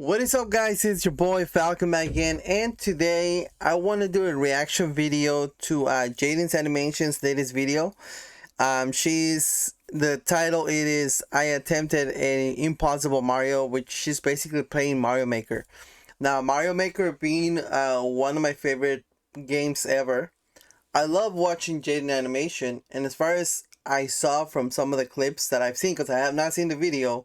What is up, guys? It's your boy Falcon back again, and today I want to do a reaction video to Jaidens Animation's latest video. She's the title. It is I attempted an impossible Mario, which she's basically playing Mario Maker. Now, Mario Maker being one of my favorite games ever. I love watching Jaiden animation, and as far as I saw from some of the clips that I've seen, because I have not seen the video,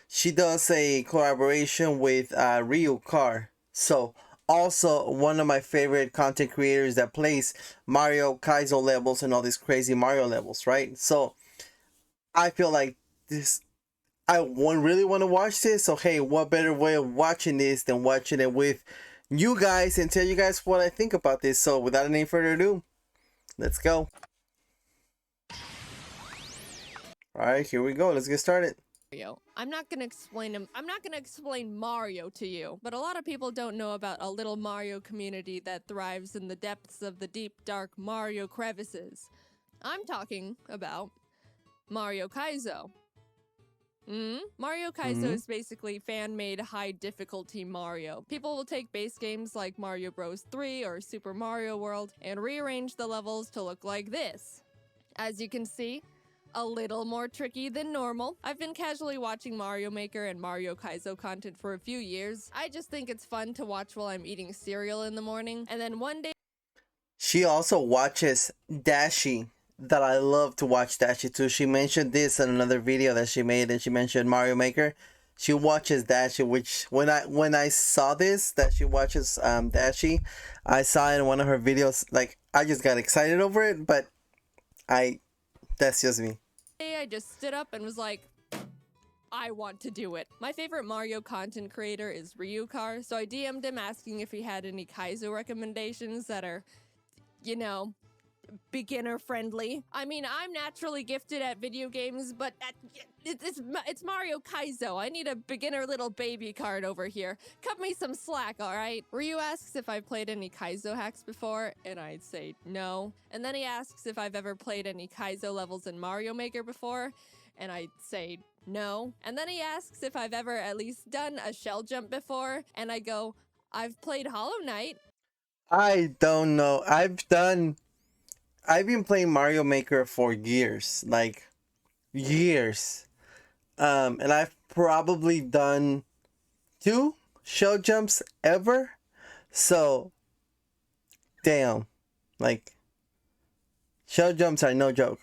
she does a collaboration with Ryukahr. So, also one of my favorite content creators that plays Mario Kaizo levels and all these crazy Mario levels, right? So, I feel like this, really want to watch this. So, hey, what better way of watching this than watching it with you guys and tell you guys what I think about this. So, without any further ado, let's go. Alright, here we go. Let's get started. I'm not gonna explain Mario to you, but a lot of people don't know about a little Mario community that thrives in the depths of the deep, dark Mario crevices. I'm talking about Mario Kaizo. Mario Kaizo is basically fan-made high-difficulty Mario. People will take base games like Mario Bros. 3 or Super Mario World and rearrange the levels to look like this. As you can see, a little more tricky than normal. I've been casually watching Mario Maker and Mario Kaizo content for a few years. I just think it's fun to watch while I'm eating cereal in the morning, and then one day... She also watches Dashi, that I love to watch Dashi too. She mentioned this in another video that she made, and she mentioned Mario Maker. She watches Dashi, which when I saw this, that she watches Dashi, I saw it in one of her videos, like, I just got excited over it, but that's just me. I just stood up and was like, I want to do it. My favorite Mario content creator is Ryukahr, so I DM'd him asking if he had any Kaizo recommendations that are, you know, beginner friendly. I mean, I'm naturally gifted at video games, but it's Mario Kaizo. I need a beginner little baby card over here. Cut me some slack, alright? Ryu asks if I've played any Kaizo hacks before, and I'd say no. And then he asks if I've ever played any Kaizo levels in Mario Maker before, and I'd say no. And then he asks if I've ever at least done a shell jump before, and I go, I've played Hollow Knight. I don't know. I've been playing Mario Maker for years, like years. And I've probably done 2 shell jumps ever. So, damn, like, shell jumps are no joke.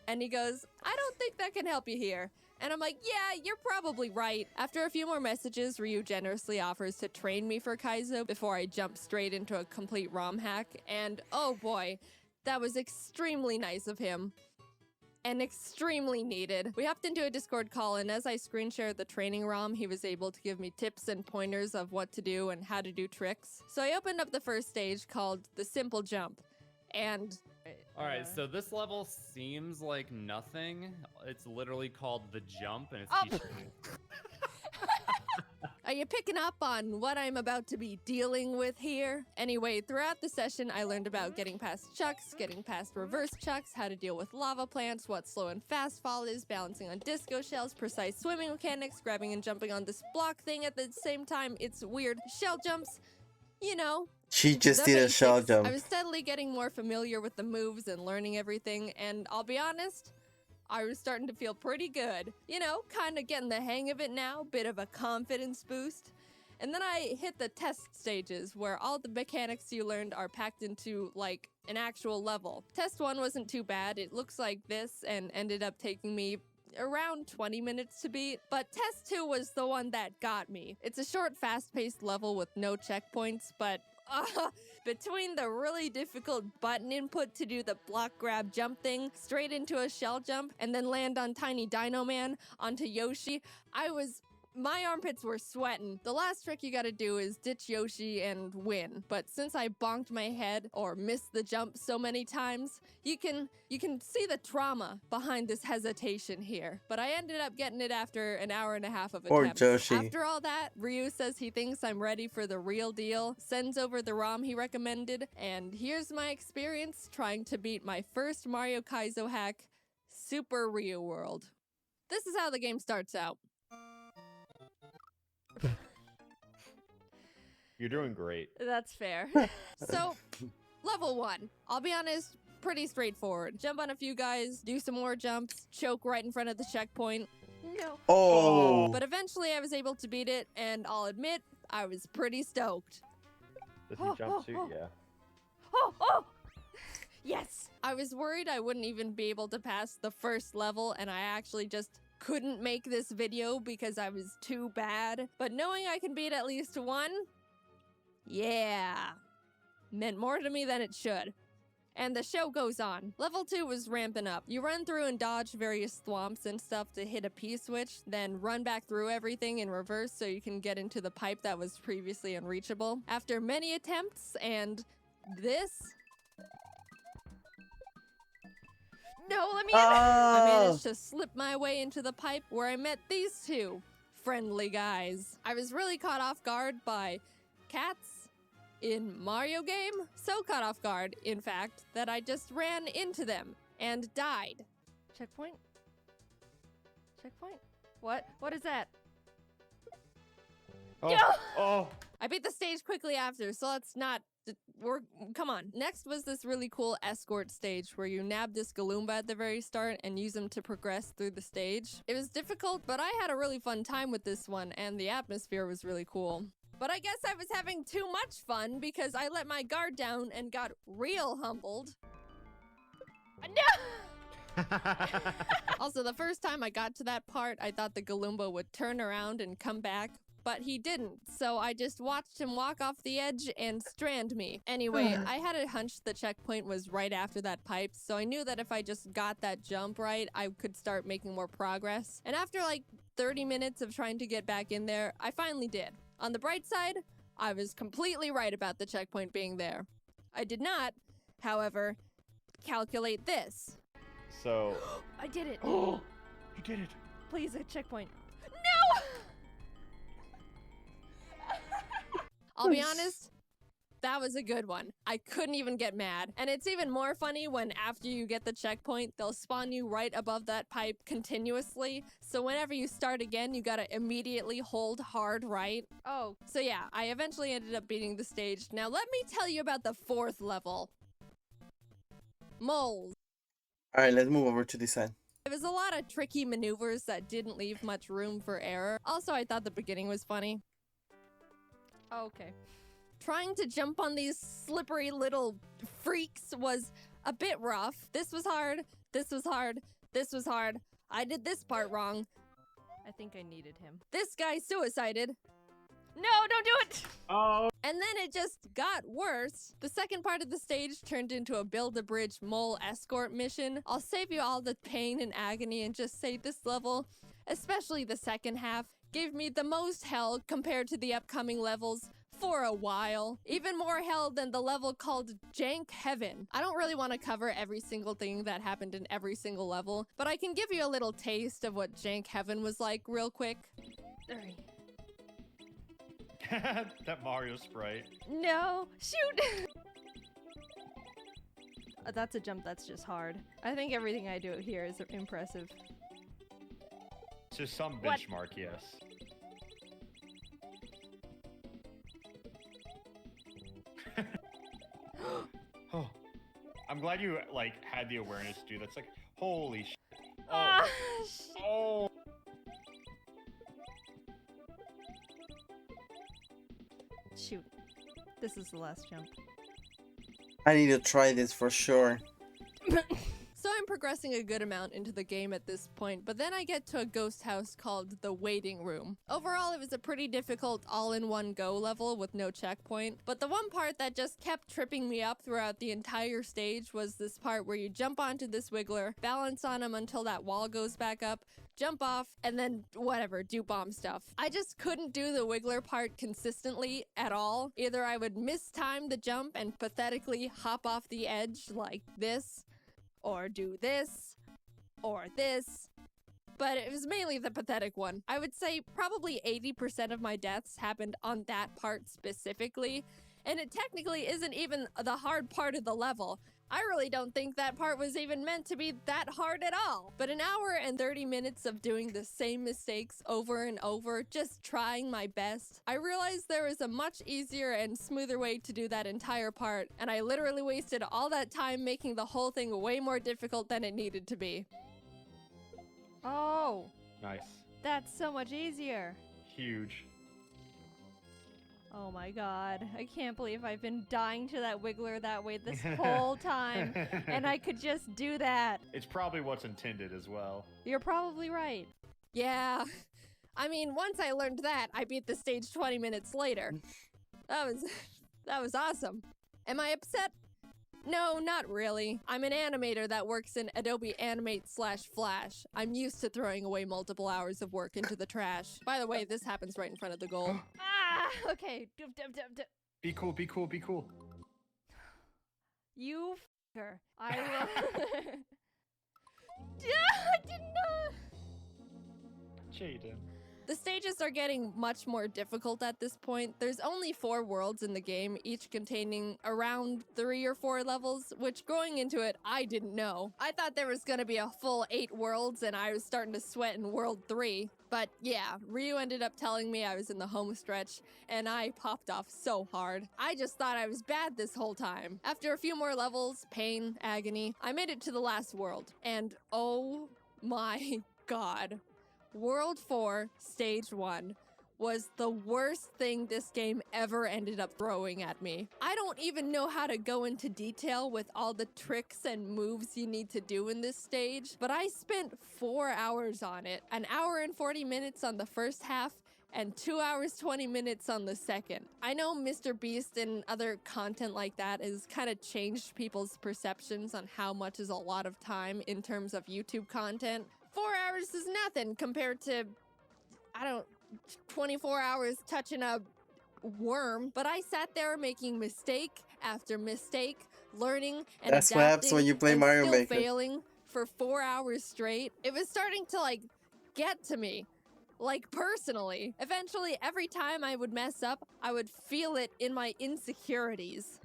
And he goes, I don't think that can help you here. And I'm like, yeah, you're probably right. After a few more messages, Ryu generously offers to train me for Kaizo before I jump straight into a complete ROM hack. And oh boy, that was extremely nice of him. And extremely needed. We hopped into a Discord call, and as I screen shared the training ROM, he was able to give me tips and pointers of what to do and how to do tricks. So I opened up the first stage called the Simple Jump. And... Alright, so this level seems like nothing. It's literally called The Jump, and it's teaching... Are you picking up on what I'm about to be dealing with here? Anyway, throughout the session, I learned about getting past chucks, getting past reverse chucks, how to deal with lava plants, what slow and fast fall is, balancing on disco shells, precise swimming mechanics, grabbing and jumping on this block thing at the same time. It's weird. Shell jumps, you know. She just did a shell jump. I was steadily getting more familiar with the moves and learning everything, and I'll be honest, I was starting to feel pretty good. You know, kind of getting the hang of it now, bit of a confidence boost. And then I hit the test stages, where all the mechanics you learned are packed into, like, an actual level. Test 1 wasn't too bad. It looks like this and ended up taking me around 20 minutes to beat, but test 2 was the one that got me. It's a short, fast-paced level with no checkpoints, but between the really difficult button input to do the block grab jump thing, straight into a shell jump, and then land on Tiny Dino Man onto Yoshi, my armpits were sweating. The last trick you gotta do is ditch Yoshi and win. But since I bonked my head or missed the jump so many times, you can see the trauma behind this hesitation here. But I ended up getting it after an hour and a half of attempts. Yoshi. After all that, Ryu says he thinks I'm ready for the real deal, sends over the ROM he recommended, and here's my experience trying to beat my first Mario Kaizo hack, Super Ryu World. This is how the game starts out. You're doing great. That's fair. So, level 1. I'll be honest, pretty straightforward. Jump on a few guys, do some more jumps, choke right in front of the checkpoint. No. Oh. But eventually I was able to beat it, and I'll admit, I was pretty stoked. Does he jumpsuit? Yeah. Oh! Yes! I was worried I wouldn't even be able to pass the first level, and I actually just couldn't make this video because I was too bad. But knowing I can beat at least one, yeah, meant more to me than it should. And the show goes on. Level 2 was ramping up. You run through and dodge various thwomps and stuff to hit a P-switch, then run back through everything in reverse so you can get into the pipe that was previously unreachable. After many attempts and this... No, let me in! I managed to slip my way into the pipe where I met these two friendly guys. I was really caught off guard by cats in Mario game, so caught off guard, in fact, that I just ran into them and died. Checkpoint? Checkpoint? What is that? Oh, Yeah! oh. I beat the stage quickly after, so let's not... Come on. Next was this really cool escort stage where you nab this Galumba at the very start and use him to progress through the stage. It was difficult, but I had a really fun time with this one, and the atmosphere was really cool. But I guess I was having too much fun because I let my guard down and got real humbled. No! Also, the first time I got to that part, I thought the Galumba would turn around and come back, but he didn't, so I just watched him walk off the edge and strand me. Anyway, I had a hunch the checkpoint was right after that pipe, so I knew that if I just got that jump right, I could start making more progress. And after like 30 minutes of trying to get back in there, I finally did. On the bright side, I was completely right about the checkpoint being there. I did not, however, calculate this. So. I did it. Oh, you did it. Please, a checkpoint. No! I'll be honest, that was a good one. I couldn't even get mad. And it's even more funny when after you get the checkpoint, they'll spawn you right above that pipe continuously. So whenever you start again, you gotta immediately hold hard right. Oh, so yeah, I eventually ended up beating the stage. Now let me tell you about the 4th level. Moles. All right, let's move over to this side. It was a lot of tricky maneuvers that didn't leave much room for error. Also, I thought the beginning was funny. Oh, okay. Trying to jump on these slippery little freaks was a bit rough. This was hard. This was hard. This was hard. I did this part wrong. I think I needed him. This guy suicided. No, don't do it! Oh. And then it just got worse. The second part of the stage turned into a build-a-bridge mole escort mission. I'll save you all the pain and agony and just say this level, especially the second half, gave me the most hell compared to the upcoming levels for a while. Even more hell than the level called Jank Heaven. I don't really want to cover every single thing that happened in every single level, but I can give you a little taste of what Jank Heaven was like real quick. That Mario sprite. No, shoot! That's a jump that's just hard. I think everything I do here is impressive. To some What? benchmark, yes. Oh, I'm glad you like had the awareness, dude. That's like holy shit. Oh, oh. Shoot. This is the last jump. I need to try this for sure. So I'm progressing a good amount into the game at this point, but then I get to a ghost house called the Waiting Room. Overall, it was a pretty difficult all-in-one go level with no checkpoint, but the one part that just kept tripping me up throughout the entire stage was this part where you jump onto this wiggler, balance on him until that wall goes back up, jump off, and then whatever, do bomb stuff. I just couldn't do the wiggler part consistently at all. Either I would mistime the jump and pathetically hop off the edge like this, or do this, or this. But it was mainly the pathetic one. I would say probably 80% of my deaths happened on that part specifically, and it technically isn't even the hard part of the level. I really don't think that part was even meant to be that hard at all. But an hour and 30 minutes of doing the same mistakes over and over, just trying my best, I realized there was a much easier and smoother way to do that entire part, and I literally wasted all that time making the whole thing way more difficult than it needed to be. Oh, Nice. that's so much easier. Huge. Oh my god, I can't believe I've been dying to that wiggler that way this whole time, and I could just do that. It's probably what's intended as well. You're probably right. Yeah. I mean, once I learned that, I beat the stage 20 minutes later. That was awesome. Am I upset? No, not really. I'm an animator that works in Adobe Animate/Flash. I'm used to throwing away multiple hours of work into the trash. By the way, this happens right in front of the goal. Ah, okay. Be cool, be cool, be cool. You f***er. I will... Yeah, I didn't know. Jaiden. The stages are getting much more difficult at this point. There's only 4 worlds in the game, each containing around 3 or 4 levels, which going into it, I didn't know. I thought there was gonna be a full 8 worlds and I was starting to sweat in World 3. But yeah, Ryu ended up telling me I was in the home stretch and I popped off so hard. I just thought I was bad this whole time. After a few more levels, pain, agony, I made it to the last world. And oh my god. World 4, Stage 1, was the worst thing this game ever ended up throwing at me. I don't even know how to go into detail with all the tricks and moves you need to do in this stage, but I spent 4 hours on it, an hour and 40 minutes on the first half, and 2 hours 20 minutes on the second. I know Mr. Beast and other content like that has kind of changed people's perceptions on how much is a lot of time in terms of YouTube content. 4 hours is nothing compared to, 24 hours touching a worm. But I sat there making mistake after mistake, learning and That's what happens when you play and Mario still Maker. failing for 4 hours straight. It was starting to get to me. Personally. Eventually, every time I would mess up, I would feel it in my insecurities.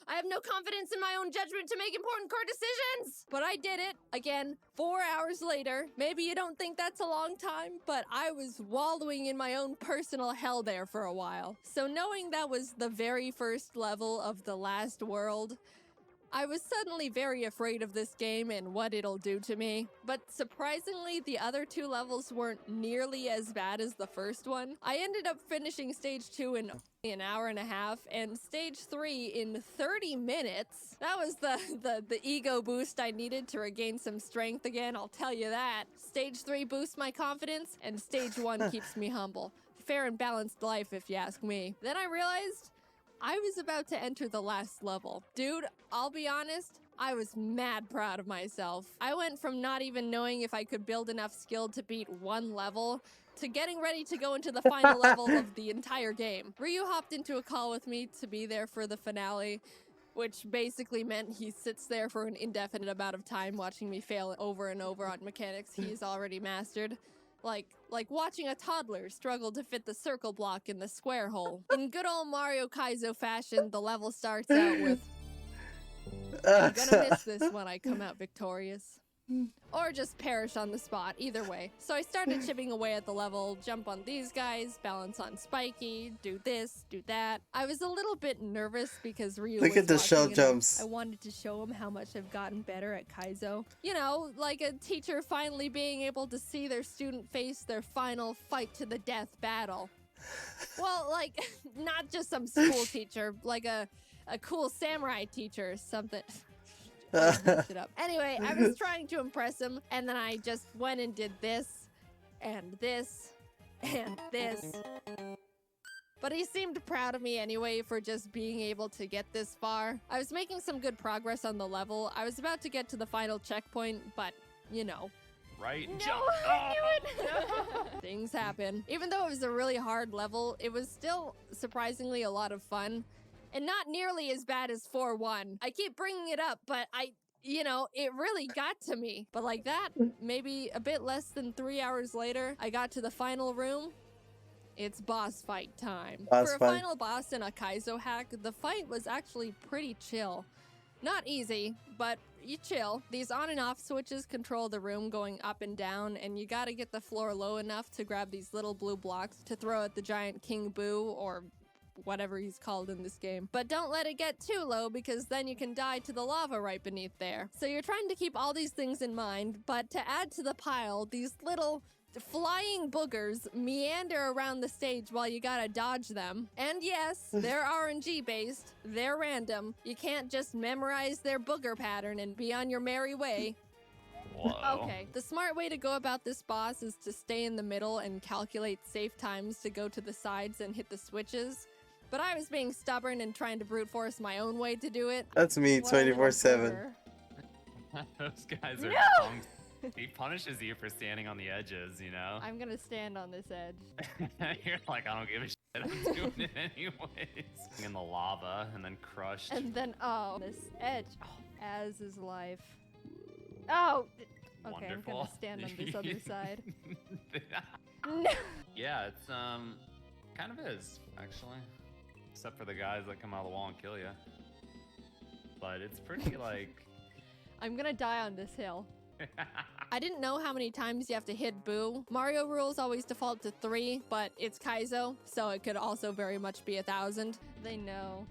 I have no confidence in my own judgment to make important core decisions! But I did it, again, 4 hours later. Maybe you don't think that's a long time, but I was wallowing in my own personal hell there for a while. So knowing that was the very first level of the last world, I was suddenly very afraid of this game and what it'll do to me. But surprisingly, the other 2 levels weren't nearly as bad as the first one. I ended up finishing Stage 2 in an hour and a half, and Stage 3 in 30 minutes. That was the ego boost I needed to regain some strength again, I'll tell you that. Stage 3 boosts my confidence, and Stage 1 keeps me humble. Fair and balanced life, if you ask me. Then I realized I was about to enter the last level. Dude, I'll be honest, I was mad proud of myself. I went from not even knowing if I could build enough skill to beat 1 level to getting ready to go into the final level of the entire game. Ryu hopped into a call with me to be there for the finale, which basically meant he sits there for an indefinite amount of time watching me fail over and over on mechanics he's already mastered. Like watching a toddler struggle to fit the circle block in the square hole. In good old Mario Kaizo fashion, the level starts out with, I'm gonna miss this when I come out victorious. Or just perish on the spot, either way. So I started chipping away at the level, jump on these guys, balance on Spiky, do this, do that. I was a little bit nervous because Ryu Look was at the shell watching and jumps. I wanted to show him how much I've gotten better at Kaizo. You know, like a teacher finally being able to see their student face their final fight to the death battle. Well, not just some school teacher, like a cool samurai teacher or something. It up. Anyway, I was trying to impress him, and then I just went and did this, and this, and this. But he seemed proud of me anyway for just being able to get this far. I was making some good progress on the level. I was about to get to the final checkpoint, but, you know. Right? No, Jump! I knew it! Things happen. Even though it was a really hard level, it was still surprisingly a lot of fun. And not nearly as bad as 4-1. I keep bringing it up, but it really got to me. But like that, maybe a bit less than 3 hours later, I got to the final room. It's boss fight time. Boss For a fight. final boss in a Kaizo hack, the fight was actually pretty chill. Not easy, but you chill. These on and off switches control the room going up and down, and you gotta get the floor low enough to grab these little blue blocks to throw at the giant King Boo, or whatever he's called in this game. But don't let it get too low, because then you can die to the lava right beneath there. So you're trying to keep all these things in mind, but to add to the pile, these little flying boogers meander around the stage while you gotta dodge them. And yes, they're RNG based, they're random. You can't just memorize their booger pattern and be on your merry way. Whoa. Okay, the smart way to go about this boss is to stay in the middle and calculate safe times to go to the sides and hit the switches. But I was being stubborn and trying to brute force my own way to do it. That's me What a little 24/7. booger. Those guys are No! punks. He punishes you for standing on the edges, you know? I'm gonna stand on this edge. You're like, I don't give a shit. I'm doing it anyways. In the lava and then crushed. And then, oh, this edge. Oh, as is life. Oh! Okay, Wonderful. I'm gonna stand on this other side. No. Yeah, it's kind of is actually, except for the guys that come out of the wall and kill you. But it's pretty like. I'm gonna die on this hill. I didn't know how many times you have to hit Boo. Mario rules always default to 3, but it's Kaizo, so it could also very much be 1,000. They know.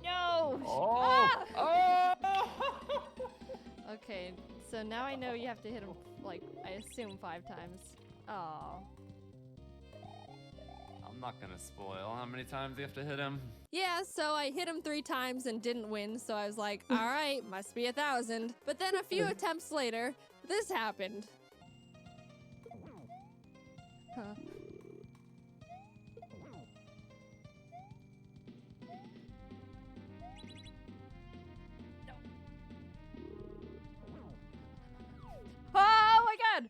No! Oh! Ah! Oh! Okay, so now I know you have to hit him, like, I assume 5 times. Oh. I'm not gonna spoil how many times you have to hit him. Yeah, so I hit him 3 times and didn't win, so I was like, alright, must be 1,000. But then a few attempts later, this happened. Huh. Oh my god!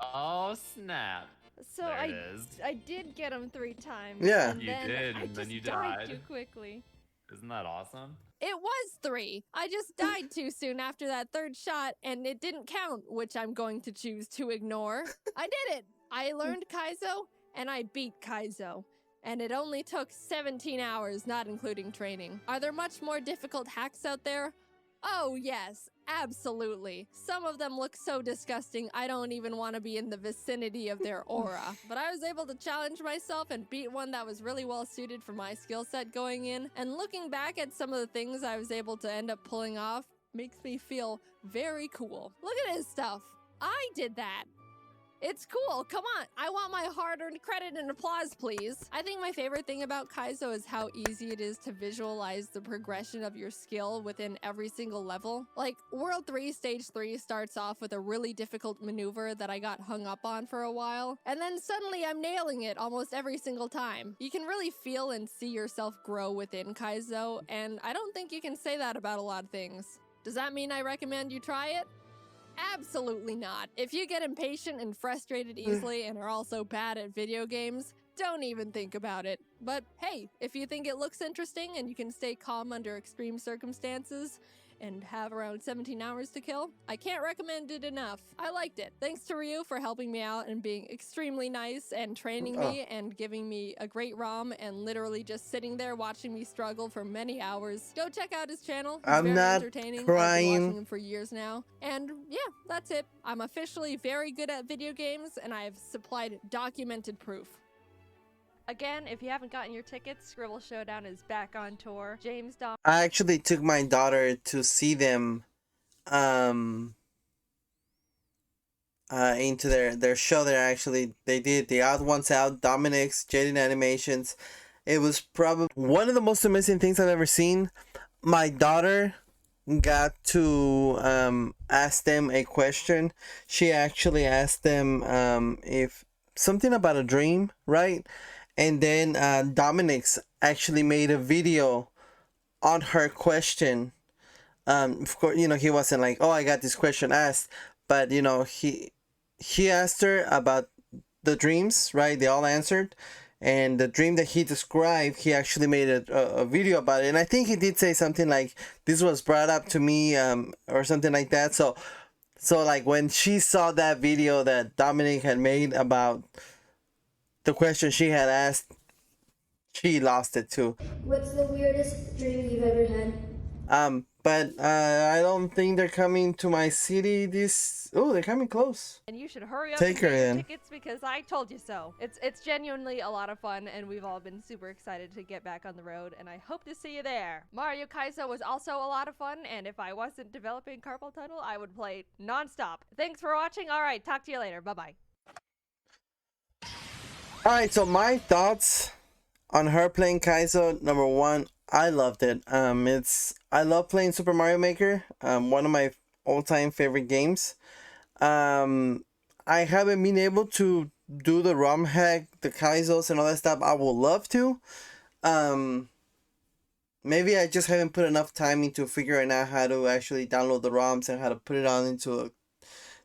Oh snap! So There I it is. I did get him 3 times. Yeah. and You then did, I and then just you died died. too quickly. Isn't that awesome? It was 3. I just died too soon after that 3rd shot, and it didn't count, which I'm going to choose to ignore. I did it! I learned Kaizo, and I beat Kaizo. And it only took 17 hours, not including training. Are there much more difficult hacks out there? Oh yes, absolutely. Some of them look so disgusting I don't even want to be in the vicinity of their aura. But I was able to challenge myself and beat one that was really well suited for my skill set going in. And looking back at some of the things I was able to end up pulling off makes me feel very cool. Look at his stuff. I did that. It's cool. Come on. I want my hard-earned credit and applause, please. I think my favorite thing about Kaizo is how easy it is to visualize the progression of your skill within every single level. Like, World 3 Stage 3 starts off with a really difficult maneuver that I got hung up on for a while, and then suddenly I'm nailing it almost every single time. You can really feel and see yourself grow within Kaizo, and I don't think you can say that about a lot of things. Does that mean I recommend you try it? Absolutely not. If you get impatient and frustrated easily and are also bad at video games, don't even think about it. But hey, if you think it looks interesting and you can stay calm under extreme circumstances and have around 17 hours to kill, I can't recommend it enough. I liked it. Thanks to Ryu for helping me out and being extremely nice and training me and giving me a great ROM and literally just sitting there watching me struggle for many hours. Go check out his channel. He's I'm very not entertaining. I've crying. been watching him for years now. And yeah, that's it. I'm officially very good at video games and I've supplied documented proof. Again, if you haven't gotten your tickets, Scribble Showdown is back on tour. James Dom. I actually took my daughter to see them into their show. They did the Odd Ones Out, Dominic's, Jaiden Animations. It was probably one of the most amazing things I've ever seen. My daughter got to ask them a question. She actually asked them if something about a dream, right? And then Dominic's actually made a video on her question. Of course, he wasn't like, oh, I got this question asked. But, he asked her about the dreams, right? They all answered. And the dream that he described, he actually made a video about it. And I think he did say something like, this was brought up to me or something like that. So So like when she saw that video that Dominic had made about the question she had asked, she lost it too. What's the weirdest dream you've ever had? But I don't think they're coming to my city this. Oh, they're coming close. And you should hurry up Take and her get your in. tickets because I told you so. It's genuinely a lot of fun, and we've all been super excited to get back on the road, and I hope to see you there. Mario Kaizo was also a lot of fun, and if I wasn't developing carpal tunnel, I would play non-stop. Thanks for watching. All right, talk to you later. Bye-bye. All right, so my thoughts on her playing Kaizo. Number one, I loved it. I love playing Super Mario Maker. One of my all-time favorite games. I haven't been able to do the ROM hack, the Kaizos and all that stuff. I would love to. Maybe I just haven't put enough time into figuring out how to actually download the ROMs and how to put it on into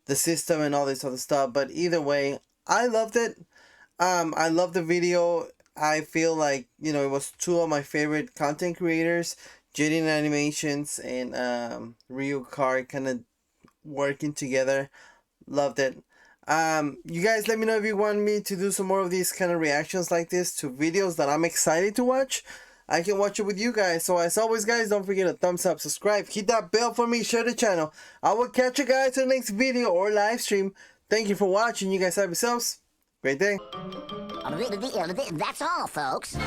the system and all this other stuff. But either way, I loved it. I love the video. I feel like, you know, it was two of my favorite content creators, Jaiden Animations and Ryukahr, kind of working together. Loved it. You guys let me know if you want me to do some more of these kind of reactions like this to videos that I'm excited to watch. I can watch it with you guys. So as always, guys, don't forget to thumbs up, subscribe, hit that bell for me, share the channel. I will catch you guys in the next video or live stream. Thank you for watching. You guys have yourselves a great day. That's all, folks.